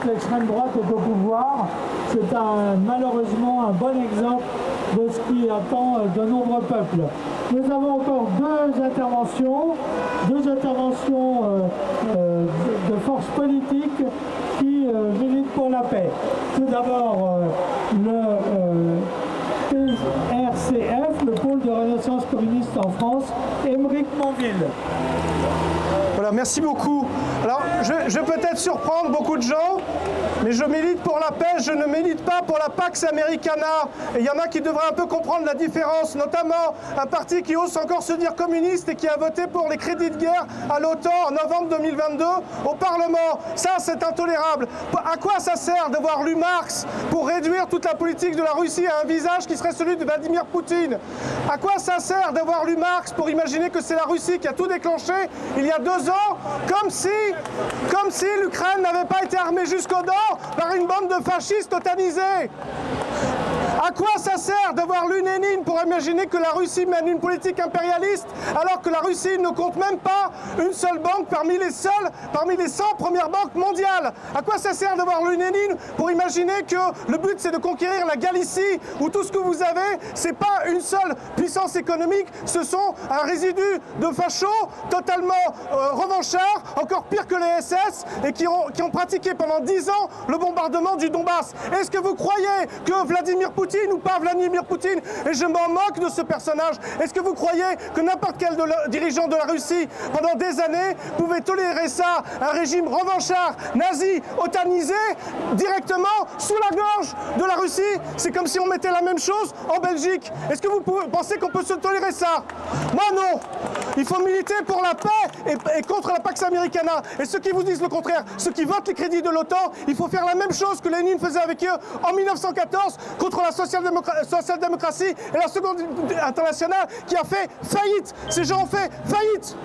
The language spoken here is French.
l'extrême droite est au pouvoir. C'est malheureusement un bon exemple de ce qui attend de nombreux peuples. Nous avons encore deux interventions de forces politiques qui militent pour la paix. Tout d'abord, le PRCF, le pôle de Renaissance communiste en France, Aymeric Monville. Voilà, merci beaucoup. Alors, je vais peut-être surprendre beaucoup de gens, mais je milite pour la paix, je ne milite pas pour la Pax Americana. Et il y en a qui devraient un peu comprendre la différence, notamment un parti qui ose encore se dire communiste et qui a voté pour les crédits de guerre à l'OTAN en novembre 2022 au Parlement. Ça, c'est intolérable. À quoi ça sert de voir lu Marx pour réduire toute la politique de la Russie à un visage qui serait celui de Vladimir Poutine? À quoi ça sert d'avoir lu Marx pour imaginer que c'est la Russie qui a tout déclenché il y a 2 ans, comme si l'Ukraine n'avait pas été armée jusqu'aux dents par une bande de fascistes totanisés? À quoi ça sert d'avoir lu Lénine pour imaginer que la Russie mène une politique impérialiste alors que la Russie ne compte même pas une seule banque parmi les 100 premières banques mondiales? À quoi ça sert d'avoir lu Lénine pour imaginer que le but c'est de conquérir la Galicie où tout ce que vous avez c'est pas une seule puissance économique, ce sont un résidu de fachos totalement revanchards, encore pire que les SS et qui ont pratiqué pendant 10 ans le bombardement du Donbass. Est-ce que vous croyez que Vladimir Poutine ou pas Vladimir Poutine, et je m'en moque de ce personnage, est-ce que vous croyez que n'importe quel dirigeant de la Russie pendant des années pouvait tolérer ça, un régime revanchard, nazi, otanisé, directement sous la gorge de la Russie? C'est comme si on mettait la même chose en Belgique. Est-ce que vous pensez qu'on peut se tolérer ça? Moi non. Il faut militer pour la paix et contre la Pax Americana. Et ceux qui vous disent le contraire, ceux qui votent les crédits de l'OTAN, il faut faire la même chose que Lénine faisait avec eux en 1914 contre la social-démocratie et la Seconde Internationale qui a fait faillite. Ces gens ont fait faillite.